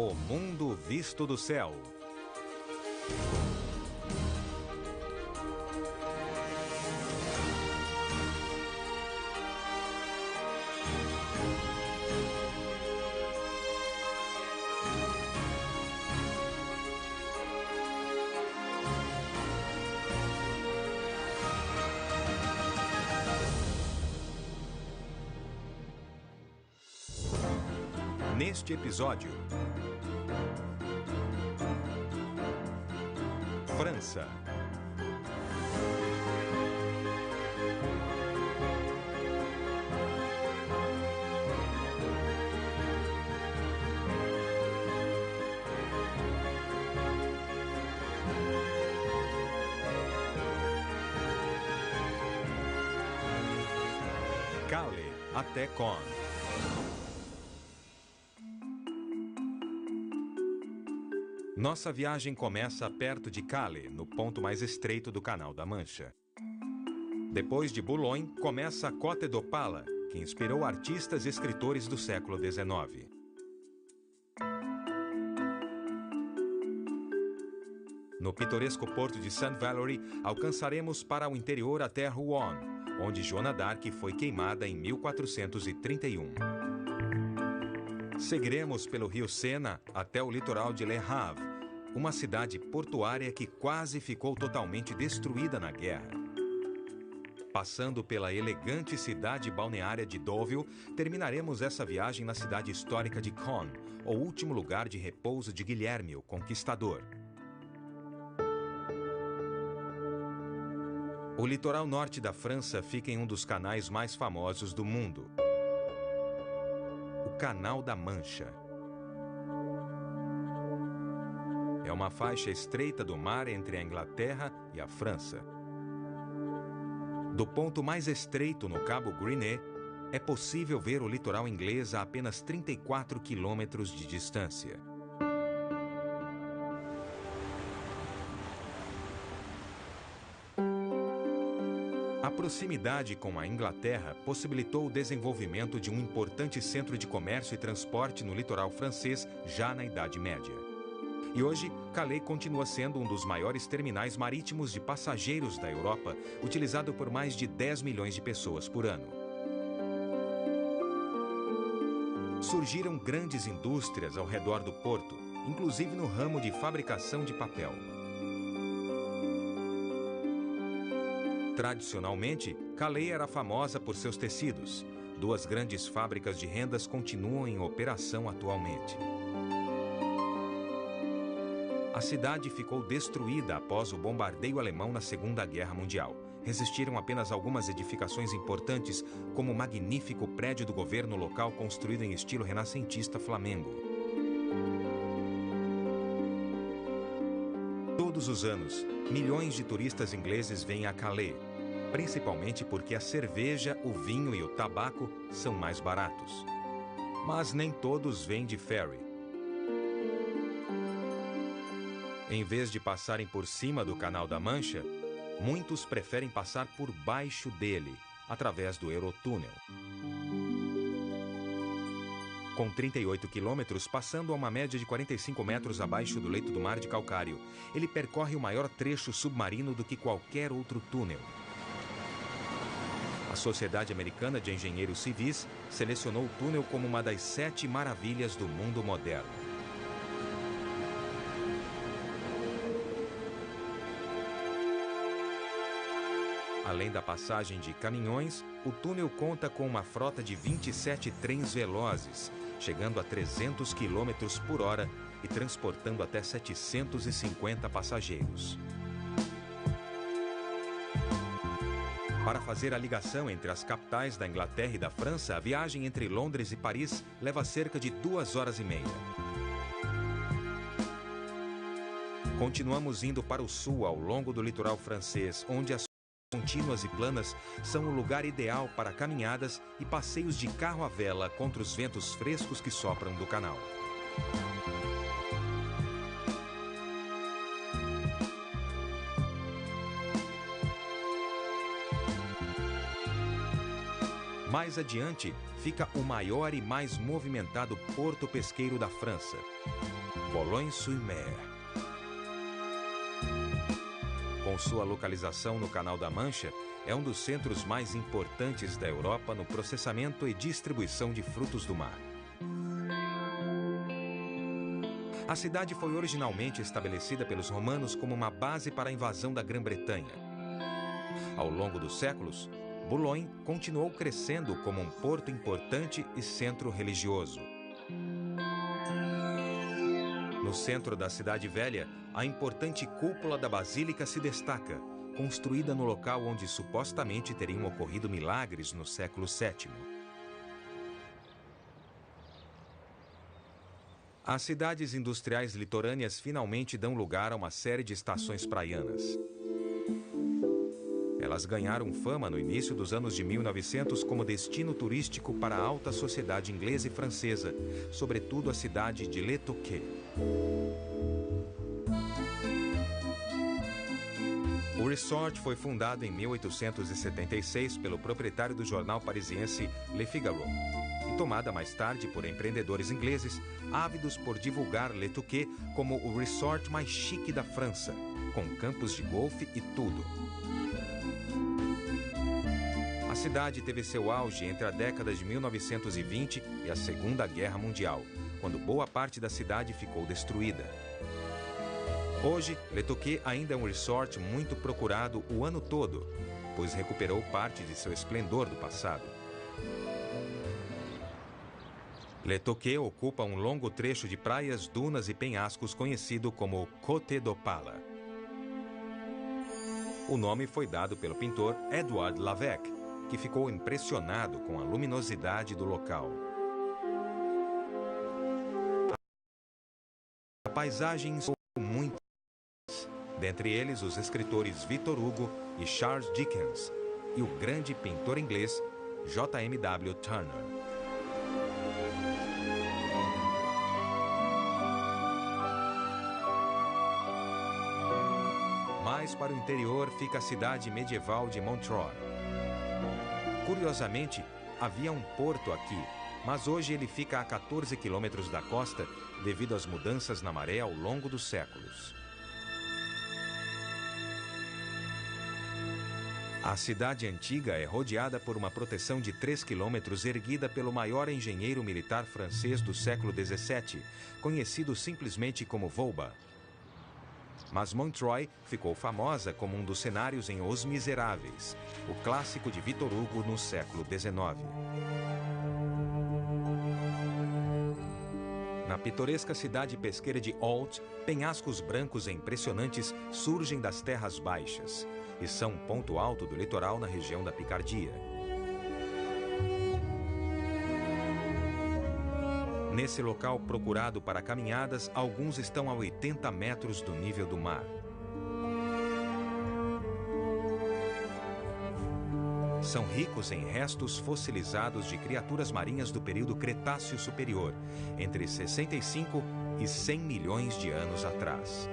O mundo visto do céu. Neste episódio, França. Calais até Caen. Nossa viagem começa perto de Calais, no ponto mais estreito do Canal da Mancha. Depois de Boulogne, começa a Côte d'Opale, que inspirou artistas e escritores do século XIX. No pitoresco porto de St. Valery, alcançaremos para o interior até Rouen, onde Joana d'Arc foi queimada em 1431. Seguiremos pelo rio Sena até o litoral de Le Havre, uma cidade portuária que quase ficou totalmente destruída na guerra. Passando pela elegante cidade balneária de Deauville, terminaremos essa viagem na cidade histórica de Caen, o último lugar de repouso de Guilherme, o Conquistador. O litoral norte da França fica em um dos canais mais famosos do mundo, o Canal da Mancha. É uma faixa estreita do mar entre a Inglaterra e a França. Do ponto mais estreito no Cabo Grinet, é possível ver o litoral inglês a apenas 34 quilômetros de distância. A proximidade com a Inglaterra possibilitou o desenvolvimento de um importante centro de comércio e transporte no litoral francês já na Idade Média. E hoje, Calais continua sendo um dos maiores terminais marítimos de passageiros da Europa, utilizado por mais de 10 milhões de pessoas por ano. Surgiram grandes indústrias ao redor do porto, inclusive no ramo de fabricação de papel. Tradicionalmente, Calais era famosa por seus tecidos. Duas grandes fábricas de rendas continuam em operação atualmente. A cidade ficou destruída após o bombardeio alemão na Segunda Guerra Mundial. Resistiram apenas algumas edificações importantes, como o magnífico prédio do governo local construído em estilo renascentista flamengo. Todos os anos, milhões de turistas ingleses vêm a Calais, principalmente porque a cerveja, o vinho e o tabaco são mais baratos. Mas nem todos vêm de ferry. Em vez de passarem por cima do Canal da Mancha, muitos preferem passar por baixo dele, através do Eurotúnel. Com 38 quilômetros, passando a uma média de 45 metros abaixo do leito do mar de calcário, ele percorre o maior trecho submarino do que qualquer outro túnel. A Sociedade Americana de Engenheiros Civis selecionou o túnel como uma das 7 maravilhas do mundo moderno. Além da passagem de caminhões, o túnel conta com uma frota de 27 trens velozes, chegando a 300 km por hora e transportando até 750 passageiros. Para fazer a ligação entre as capitais da Inglaterra e da França, a viagem entre Londres e Paris leva cerca de 2 horas e meia. Continuamos indo para o sul, ao longo do litoral francês, onde as contínuas e planas são o lugar ideal para caminhadas e passeios de carro à vela contra os ventos frescos que sopram do canal. Mais adiante fica o maior e mais movimentado porto pesqueiro da França, Boulogne-sur-Mer. Com sua localização no Canal da Mancha, é um dos centros mais importantes da Europa no processamento e distribuição de frutos do mar. A cidade foi originalmente estabelecida pelos romanos como uma base para a invasão da Grã-Bretanha. Ao longo dos séculos, Boulogne continuou crescendo como um porto importante e centro religioso. No centro da cidade velha, a importante cúpula da Basílica se destaca, construída no local onde supostamente teriam ocorrido milagres no século VII. As cidades industriais litorâneas finalmente dão lugar a uma série de estações praianas. Elas ganharam fama no início dos anos de 1900 como destino turístico para a alta sociedade inglesa e francesa, sobretudo a cidade de Le Touquet. O resort foi fundado em 1876 pelo proprietário do jornal parisiense Le Figaro e tomada mais tarde por empreendedores ingleses ávidos por divulgar Le Touquet como o resort mais chique da França, com campos de golfe e tudo. A cidade teve seu auge entre a década de 1920 e a Segunda Guerra Mundial, quando boa parte da cidade ficou destruída. Hoje, Le Touquet ainda é um resort muito procurado o ano todo, pois recuperou parte de seu esplendor do passado. Le Touquet ocupa um longo trecho de praias, dunas e penhascos conhecido como Côte d'Opale. O nome foi dado pelo pintor Édouard Lavec, que ficou impressionado com a luminosidade do local. A paisagem inspirou muitos, dentre eles os escritores Victor Hugo e Charles Dickens, e o grande pintor inglês J.M.W. Turner. Mais para o interior fica a cidade medieval de Montreuil. Curiosamente, havia um porto aqui, mas hoje ele fica a 14 quilômetros da costa devido às mudanças na maré ao longo dos séculos. A cidade antiga é rodeada por uma proteção de 3 quilômetros erguida pelo maior engenheiro militar francês do século XVII, conhecido simplesmente como Vauban. Mas Montreuil ficou famosa como um dos cenários em Os Miseráveis, o clássico de Victor Hugo no século XIX. Na pitoresca cidade pesqueira de Ault, penhascos brancos e impressionantes surgem das terras baixas e são um ponto alto do litoral na região da Picardia. Nesse local procurado para caminhadas, alguns estão a 80 metros do nível do mar. São ricos em restos fossilizados de criaturas marinhas do período Cretáceo Superior, entre 65 e 100 milhões de anos atrás.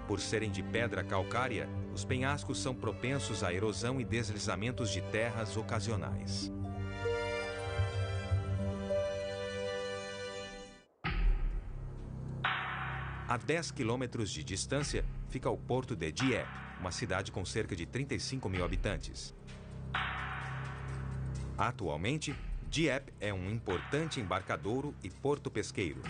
Por serem de pedra calcária, os penhascos são propensos à erosão e deslizamentos de terras ocasionais. A 10 quilômetros de distância fica o porto de Dieppe, uma cidade com cerca de 35 mil habitantes. Atualmente, Dieppe é um importante embarcadouro e porto pesqueiro.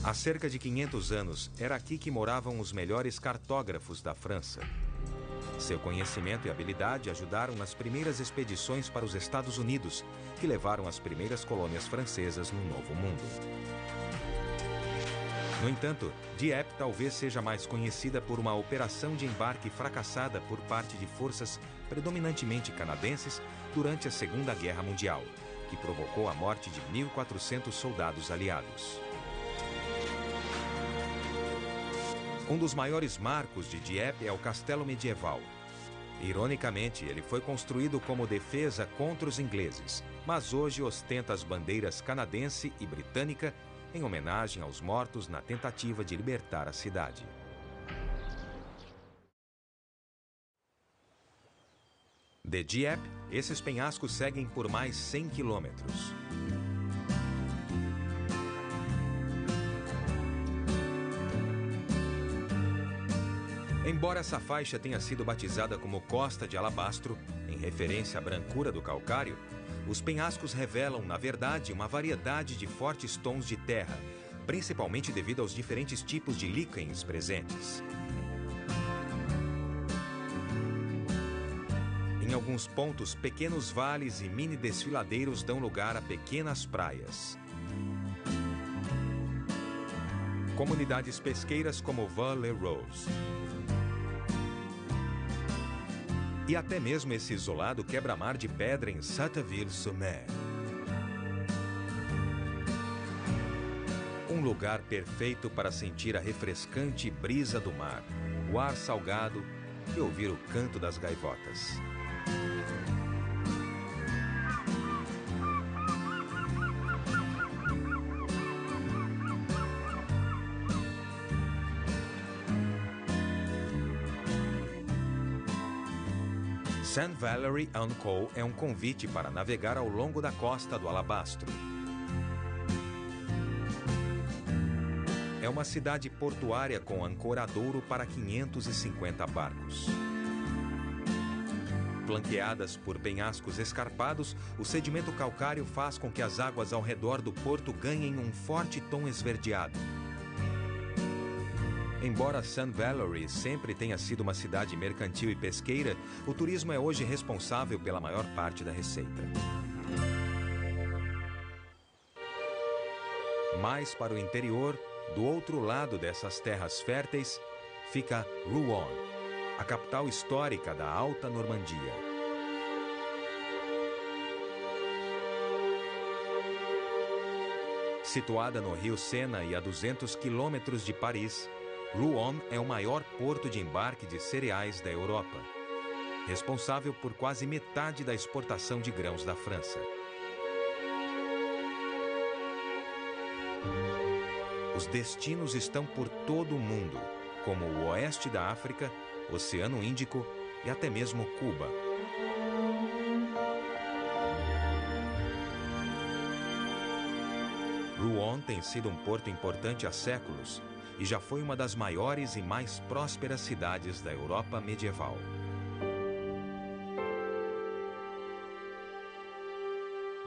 Há cerca de 500 anos, era aqui que moravam os melhores cartógrafos da França. Seu conhecimento e habilidade ajudaram nas primeiras expedições para os Estados Unidos, que levaram as primeiras colônias francesas no Novo Mundo. No entanto, Dieppe talvez seja mais conhecida por uma operação de embarque fracassada por parte de forças predominantemente canadenses durante a Segunda Guerra Mundial, que provocou a morte de 1.400 soldados aliados. Um dos maiores marcos de Dieppe é o castelo medieval. Ironicamente, ele foi construído como defesa contra os ingleses, mas hoje ostenta as bandeiras canadense e britânica em homenagem aos mortos na tentativa de libertar a cidade. De Dieppe, esses penhascos seguem por mais 100 quilômetros. Embora essa faixa tenha sido batizada como Costa de Alabastro, em referência à brancura do calcário, os penhascos revelam, na verdade, uma variedade de fortes tons de terra, principalmente devido aos diferentes tipos de líquens presentes. Em alguns pontos, pequenos vales e mini desfiladeiros dão lugar a pequenas praias. Comunidades pesqueiras como Val-les-Roses. E até mesmo esse isolado quebra-mar de pedra em Satteville-sur-Mer. Um lugar perfeito para sentir a refrescante brisa do mar, o ar salgado e ouvir o canto das gaivotas. St. Valery and Co. é um convite para navegar ao longo da costa do Alabastro. É uma cidade portuária com ancoradouro para 550 barcos. Flanqueadas por penhascos escarpados, o sedimento calcário faz com que as águas ao redor do porto ganhem um forte tom esverdeado. Embora St. Valery sempre tenha sido uma cidade mercantil e pesqueira, o turismo é hoje responsável pela maior parte da receita. Mais para o interior, do outro lado dessas terras férteis, fica Rouen, a capital histórica da Alta Normandia. Situada no rio Sena e a 200 quilômetros de Paris, Rouen é o maior porto de embarque de cereais da Europa, responsável por quase metade da exportação de grãos da França. Os destinos estão por todo o mundo, como o oeste da África, Oceano Índico e até mesmo Cuba. Rouen tem sido um porto importante há séculos e já foi uma das maiores e mais prósperas cidades da Europa medieval.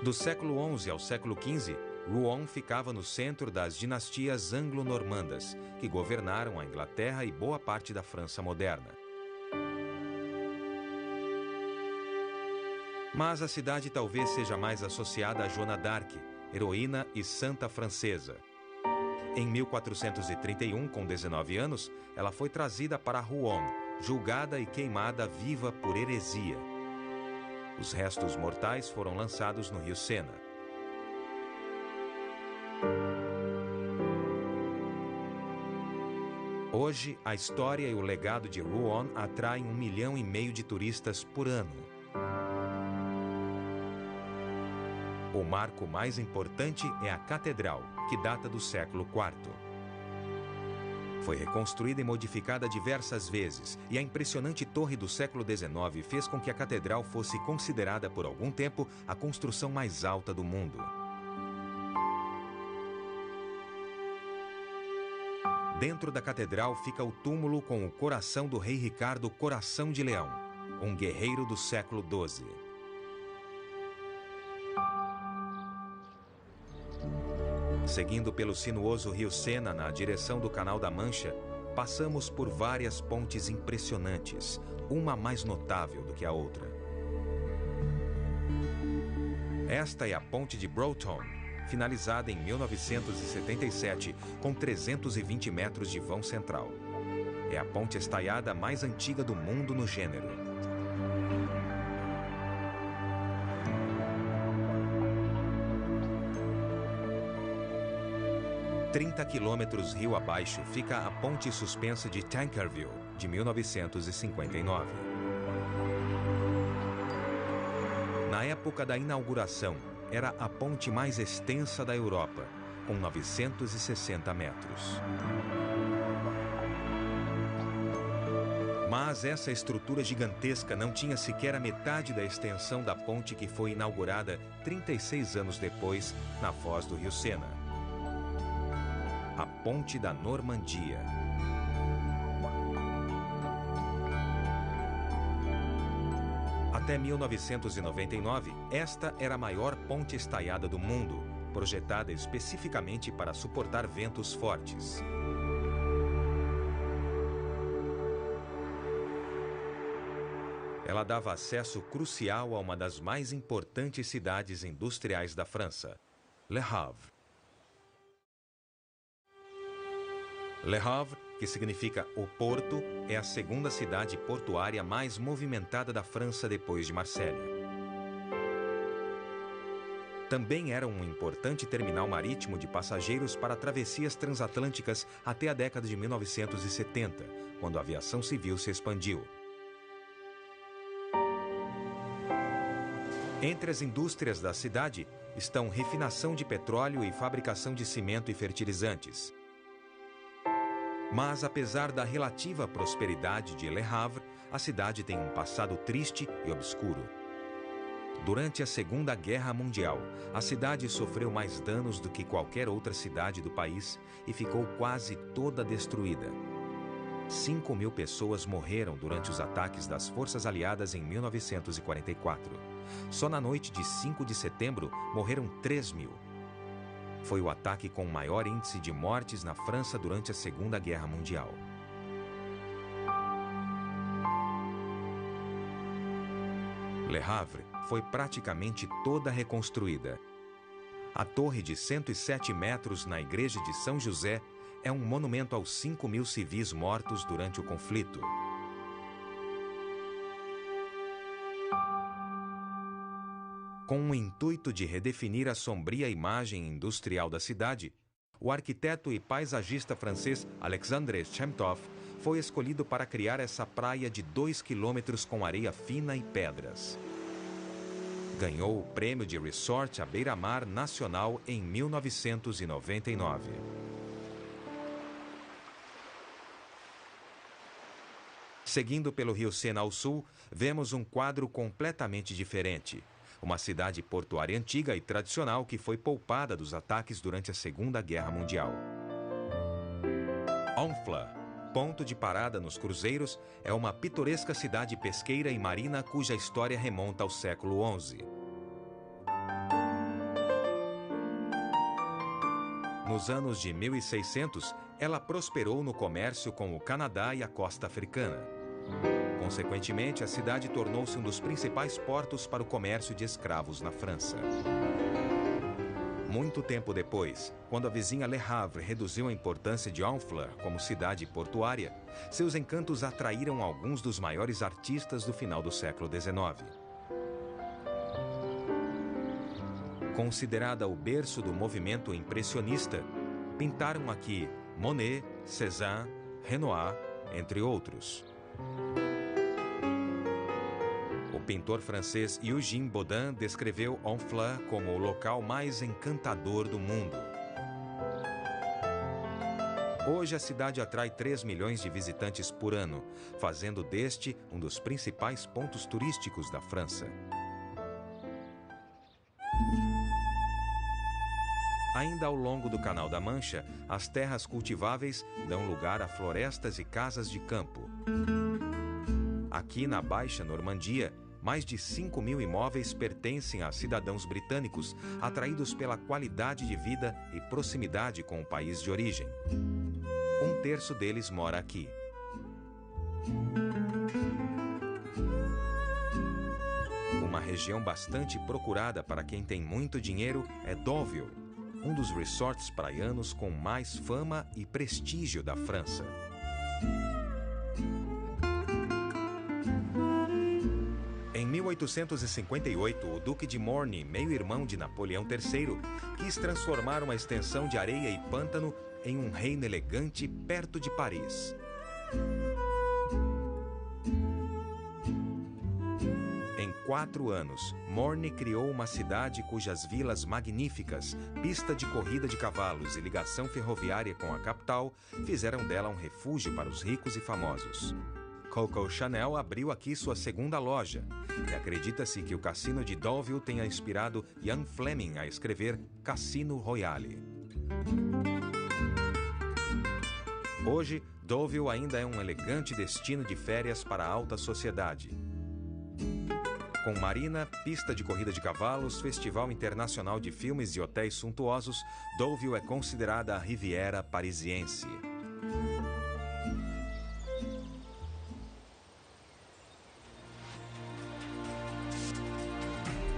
Do século XI ao século XV, Rouen ficava no centro das dinastias anglo-normandas, que governaram a Inglaterra e boa parte da França moderna. Mas a cidade talvez seja mais associada a Joana d'Arc, heroína e santa francesa. Em 1431, com 19 anos, ela foi trazida para Rouen, julgada e queimada viva por heresia. Os restos mortais foram lançados no rio Sena. Hoje, a história e o legado de Rouen atraem 1,5 milhão de turistas por ano. O marco mais importante é a catedral, que data do século IV. Foi reconstruída e modificada diversas vezes, e a impressionante torre do século XIX fez com que a catedral fosse considerada por algum tempo a construção mais alta do mundo. Dentro da catedral fica o túmulo com o coração do rei Ricardo Coração de Leão, um guerreiro do século XII. Seguindo pelo sinuoso rio Sena na direção do Canal da Mancha, passamos por várias pontes impressionantes, uma mais notável do que a outra. Esta é a Ponte de Broughton, finalizada em 1977, com 320 metros de vão central. É a ponte estaiada mais antiga do mundo no gênero. 30 quilômetros rio abaixo fica a ponte suspensa de Tankerville, de 1959. Na época da inauguração, era a ponte mais extensa da Europa, com 960 metros. Mas essa estrutura gigantesca não tinha sequer a metade da extensão da ponte que foi inaugurada 36 anos depois, na foz do rio Sena. A Ponte da Normandia. Até 1999, esta era a maior ponte estaiada do mundo, projetada especificamente para suportar ventos fortes. Ela dava acesso crucial a uma das mais importantes cidades industriais da França, Le Havre. Le Havre, que significa o Porto, é a segunda cidade portuária mais movimentada da França depois de Marsella. Também era um importante terminal marítimo de passageiros para travessias transatlânticas até a década de 1970, quando a aviação civil se expandiu. Entre as indústrias da cidade estão refinação de petróleo e fabricação de cimento e fertilizantes. Mas, apesar da relativa prosperidade de Le Havre, a cidade tem um passado triste e obscuro. Durante a Segunda Guerra Mundial, a cidade sofreu mais danos do que qualquer outra cidade do país e ficou quase toda destruída. 5.000 pessoas morreram durante os ataques das forças aliadas em 1944. Só na noite de 5 de setembro, morreram 3.000. Foi o ataque com o maior índice de mortes na França durante a Segunda Guerra Mundial. Le Havre foi praticamente toda reconstruída. A torre de 107 metros na igreja de São José é um monumento aos 5.000 civis mortos durante o conflito. Com o intuito de redefinir a sombria imagem industrial da cidade, o arquiteto e paisagista francês Alexandre Chemtov foi escolhido para criar essa praia de 2 quilômetros com areia fina e pedras. Ganhou o prêmio de Resort à Beira-Mar Nacional em 1999. Seguindo pelo rio Sena ao sul, vemos um quadro completamente diferente. Uma cidade portuária antiga e tradicional que foi poupada dos ataques durante a Segunda Guerra Mundial. Honfleur, ponto de parada nos cruzeiros, é uma pitoresca cidade pesqueira e marina cuja história remonta ao século XI. Nos anos de 1600, ela prosperou no comércio com o Canadá e a costa africana. Consequentemente, a cidade tornou-se um dos principais portos para o comércio de escravos na França. Muito tempo depois, quando a vizinha Le Havre reduziu a importância de Honfleur como cidade portuária, seus encantos atraíram alguns dos maiores artistas do final do século XIX. Considerada o berço do movimento impressionista, pintaram aqui Monet, Cézanne, Renoir, entre outros. O pintor francês Eugène Bodin descreveu Honfleur como o local mais encantador do mundo. Hoje a cidade atrai 3 milhões de visitantes por ano, fazendo deste um dos principais pontos turísticos da França. Ainda ao longo do Canal da Mancha, as terras cultiváveis dão lugar a florestas e casas de campo. Aqui na Baixa Normandia, mais de 5.000 imóveis pertencem a cidadãos britânicos, atraídos pela qualidade de vida e proximidade com o país de origem. 1/3 deles mora aqui. Uma região bastante procurada para quem tem muito dinheiro é Deauville, um dos resorts praianos com mais fama e prestígio da França. Em 1858, o Duque de Morny, meio-irmão de Napoleão III, quis transformar uma extensão de areia e pântano em um reino elegante perto de Paris. Em 4 anos, Morny criou uma cidade cujas vilas magníficas, pista de corrida de cavalos e ligação ferroviária com a capital fizeram dela um refúgio para os ricos e famosos. Coco Chanel abriu aqui sua segunda loja. E acredita-se que o cassino de Deauville tenha inspirado Ian Fleming a escrever Cassino Royale. Hoje, Deauville ainda é um elegante destino de férias para a alta sociedade. Com marina, pista de corrida de cavalos, festival internacional de filmes e hotéis suntuosos, Deauville é considerada a Riviera parisiense.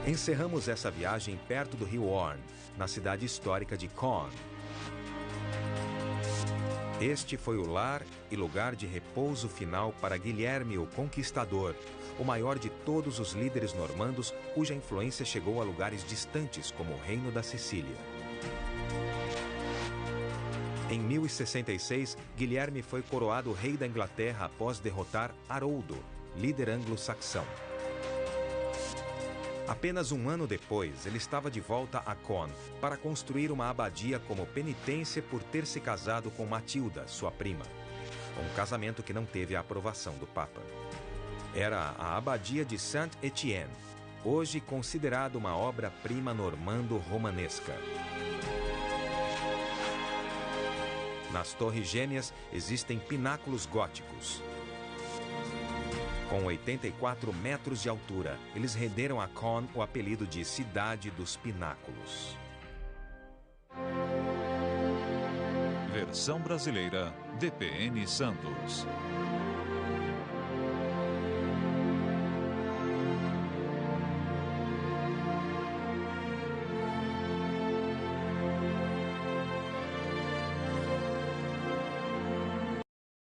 Encerramos essa viagem perto do rio Orne, na cidade histórica de Caen. Este foi o lar e lugar de repouso final para Guilherme o Conquistador, o maior de todos os líderes normandos cuja influência chegou a lugares distantes como o Reino da Sicília. Em 1066, Guilherme foi coroado rei da Inglaterra após derrotar Haroldo, líder anglo-saxão. Apenas um ano depois, ele estava de volta a Caen para construir uma abadia como penitência por ter se casado com Matilda, sua prima. Um casamento que não teve a aprovação do Papa. Era a abadia de Saint-Étienne, hoje considerada uma obra-prima normando-romanesca. Nas Torres Gêmeas existem pináculos góticos. Com 84 metros de altura, eles renderam a Caen o apelido de Cidade dos Pináculos. Versão brasileira, DPN Santos.